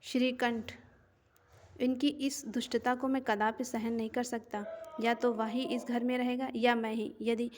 श्रीकंठ, इनकी इस दुष्टता को मैं कदापि सहन नहीं कर सकता। या तो वह ही इस घर में रहेगा या मैं ही। यदि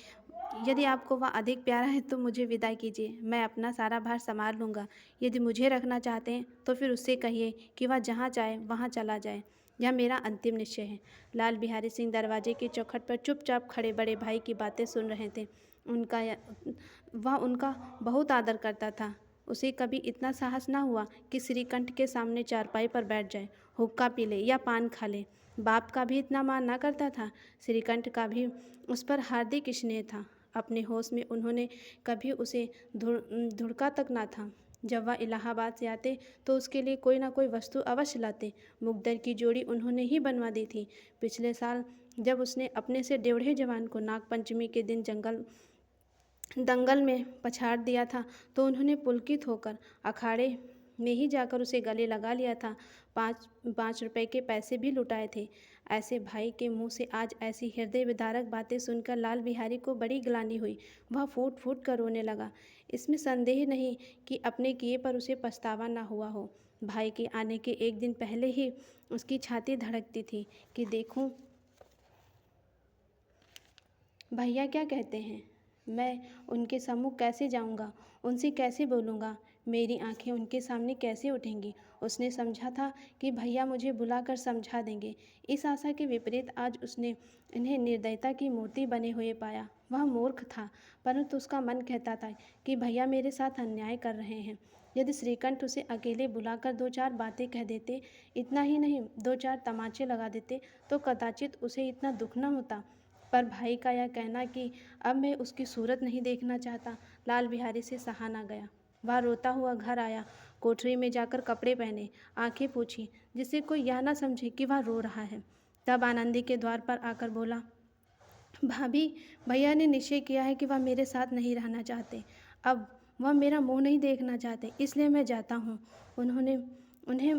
यदि आपको वह अधिक प्यारा है तो मुझे विदा कीजिए, मैं अपना सारा भार संभाल लूँगा। यदि मुझे रखना चाहते हैं तो फिर उससे कहिए कि वह जहाँ चाहे वहाँ चला जाए। यह मेरा अंतिम निश्चय है। लाल बिहारी सिंह दरवाजे की चौखट पर चुपचाप खड़े बड़े भाई की बातें सुन रहे थे। वह उनका बहुत आदर करता था। उसे कभी इतना साहस ना हुआ कि श्रीकंठ के सामने चारपाई पर बैठ जाए, हुक्का पी ले या पान खा ले। बाप का भी इतना मान ना करता था। श्रीकंठ का भी उस पर हार्दिक स्नेह था। अपने होश में उन्होंने कभी उसे धुड़का तक ना था। जब वह इलाहाबाद से आते तो उसके लिए कोई ना कोई वस्तु अवश्य लाते। मुकद्दर की जोड़ी उन्होंने ही बनवा दी थी। पिछले साल जब उसने अपने से डेढ़े जवान को नागपंचमी के दिन दंगल में पछाड़ दिया था तो उन्होंने पुलकित होकर अखाड़े में ही जाकर उसे गले लगा लिया था। 5 रुपए के पैसे भी लुटाए थे। ऐसे भाई के मुंह से आज ऐसी हृदय विदारक बातें सुनकर लाल बिहारी को बड़ी ग्लानि हुई। वह फूट फूट कर रोने लगा। इसमें संदेह नहीं कि अपने किए पर उसे पछतावा न हुआ हो। भाई के आने के एक दिन पहले ही उसकी छाती धड़कती थी कि देखूं भैया क्या कहते हैं। मैं उनके सम्मुख कैसे जाऊंगा, उनसे कैसे बोलूँगा, मेरी आंखें उनके सामने कैसे उठेंगी। उसने समझा था कि भैया मुझे बुलाकर समझा देंगे। इस आशा के विपरीत आज उसने इन्हें निर्दयता की मूर्ति बने हुए पाया। वह मूर्ख था, परंतु उसका मन कहता था कि भैया मेरे साथ अन्याय कर रहे हैं। यदि श्रीकंठ उसे अकेले बुलाकर 2-4 बातें कह देते, इतना ही नहीं 2-4 तमाचे लगा देते, तो कदाचित उसे इतना दुख न होता। पर भाई का यह कहना कि अब मैं उसकी सूरत नहीं देखना चाहता, लाल बिहारी से सहा ना गया। वह रोता हुआ घर आया, कोठरी में जाकर कपड़े पहने, आंखें पोंछी, जिससे कोई यह ना समझे कि वह रो रहा है। तब आनंदी के द्वार पर आकर बोला, भाभी, भैया ने निश्चय किया है कि वह मेरे साथ नहीं रहना चाहते। अब वह मेरा मुंह नहीं देखना चाहते, इसलिए मैं जाता हूँ। उन्होंने उन्हें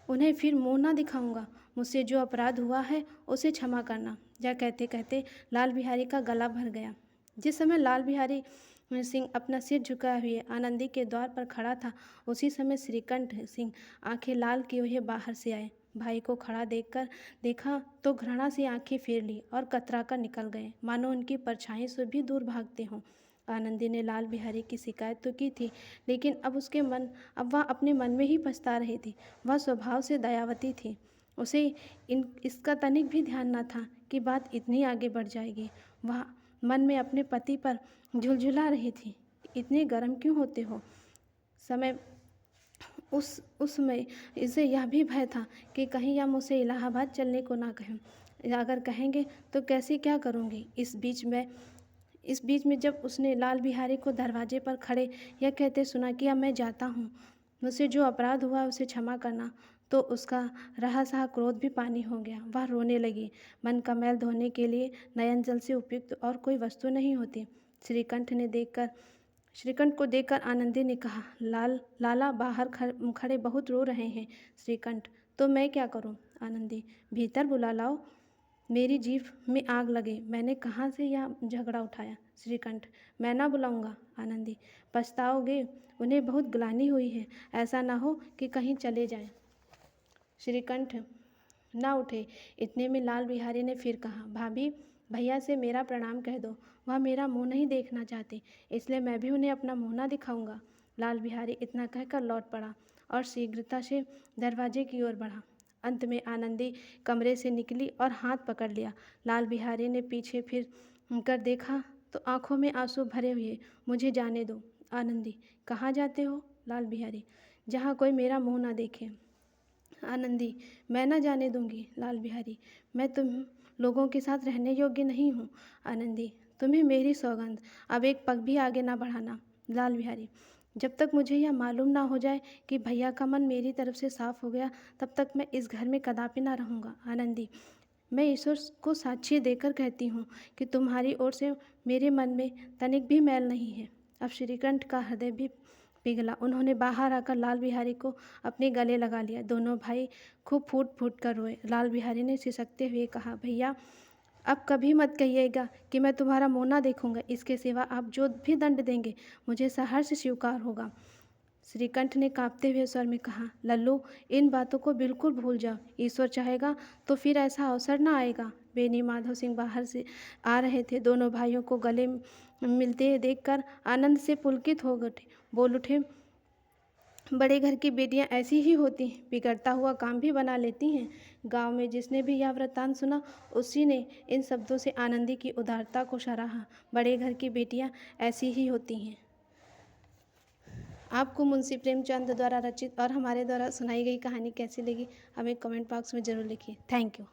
उन्हें फिर मुंह ना दिखाऊंगा। मुझसे जो अपराध हुआ है उसे क्षमा करना। यह कहते कहते लाल बिहारी का गला भर गया। जिस समय लाल बिहारी सिंह अपना सिर झुकाए हुए आनंदी के द्वार पर खड़ा था, उसी समय श्रीकंठ सिंह आंखें लाल किए हुए बाहर से आए। भाई को खड़ा देखा तो घृणा से आंखें फेर ली और कतरा कर निकल गए, मानो उनकी परछाई से भी दूर भागते हों। आनंदी ने लाल बिहारी की शिकायत तो की थी, लेकिन अब वह अपने मन में ही पछता रही थी। वह स्वभाव से दयावती थी। उसे इसका तनिक भी ध्यान न था कि बात इतनी आगे बढ़ जाएगी। वह मन में अपने पति पर झुलझुला रही थी। इतने गर्म क्यों होते हो? समय उस समय इसे यह भी भय था कि कहीं यह मुझसे इलाहाबाद चलने को ना कहें। अगर कहेंगे तो कैसे क्या करूँगी? इस बीच में जब उसने लाल बिहारी को दरवाजे पर खड़े यह कहते सुना कि अब मैं जाता हूँ, मुझसे जो अपराध हुआ उसे क्षमा करना, तो उसका रहा सहा क्रोध भी पानी हो गया। वह रोने लगी। मन का मैल धोने के लिए नयन जल से उपयुक्त और कोई वस्तु नहीं होती। श्रीकंठ को देखकर आनंदी ने कहा, लाला बाहर खड़े बहुत रो रहे हैं। श्रीकंठ, तो मैं क्या करूं? आनंदी, भीतर बुला लाओ। मेरी जीभ में आग लगे, मैंने कहाँ से यह झगड़ा उठाया? श्रीकंठ, मैं ना बुलाऊंगा। आनंदी, पछताओगे, उन्हें बहुत ग्लानि हुई है, ऐसा ना हो कि कहीं चले जाएं। श्रीकंठ ना उठे। इतने में लाल बिहारी ने फिर कहा, भाभी, भैया से मेरा प्रणाम कह दो। वह मेरा मुंह नहीं देखना चाहते, इसलिए मैं भी उन्हें अपना मुंह ना दिखाऊंगा। लाल बिहारी इतना कहकर लौट पड़ा और शीघ्रता से दरवाजे की ओर बढ़ा। अंत में आनंदी कमरे से निकली और हाथ पकड़ लिया। लाल बिहारी ने पीछे फिर कर देखा तो आंखों में आंसू भरे हुए, मुझे जाने दो। आनंदी, कहाँ जाते हो? लाल बिहारी, जहाँ कोई मेरा मुंह ना देखे। आनंदी, मैं ना जाने दूंगी। लाल बिहारी, मैं तुम लोगों के साथ रहने योग्य नहीं हूँ। आनंदी, तुम्हें मेरी सौगंध, अब एक पग भी आगे ना बढ़ाना। लाल बिहारी, जब तक मुझे यह मालूम ना हो जाए कि भैया का मन मेरी तरफ से साफ हो गया, तब तक मैं इस घर में कदापि ना रहूँगा। आनंदी, मैं ईश्वर को साक्षी देकर कहती हूँ कि तुम्हारी ओर से मेरे मन में तनिक भी मैल नहीं है। अब श्रीकंठ का हृदय भी पिघला। उन्होंने बाहर आकर लाल बिहारी को अपने गले लगा लिया। दोनों भाई खूब फूट फूट कर रोए। लाल बिहारी ने सिसकते हुए कहा, भैया, अब कभी मत कहिएगा कि मैं तुम्हारा मुँह ना देखूंगा। इसके सिवा आप जो भी दंड देंगे मुझे सहर्ष स्वीकार होगा। श्रीकंठ ने कांपते हुए स्वर में कहा, लल्लू, इन बातों को बिल्कुल भूल जाओ। ईश्वर चाहेगा तो फिर ऐसा अवसर ना आएगा। बेनी माधव सिंह बाहर से आ रहे थे। दोनों भाइयों को गले मिलते देखकर आनंद से पुलकित हो उठे, बोल उठे, बड़े घर की बेटियां ऐसी ही होती हैं, बिगड़ता हुआ काम भी बना लेती हैं। गांव में जिसने भी यह वृत्तांत सुना, उसी ने इन शब्दों से आनंदी की उदारता को सराहा। बड़े घर की बेटियां ऐसी ही होती हैं। आपको मुंशी प्रेमचंद द्वारा रचित और हमारे द्वारा सुनाई गई कहानी कैसी लगी, हमें कमेंट बॉक्स में ज़रूर लिखिए। Thank you.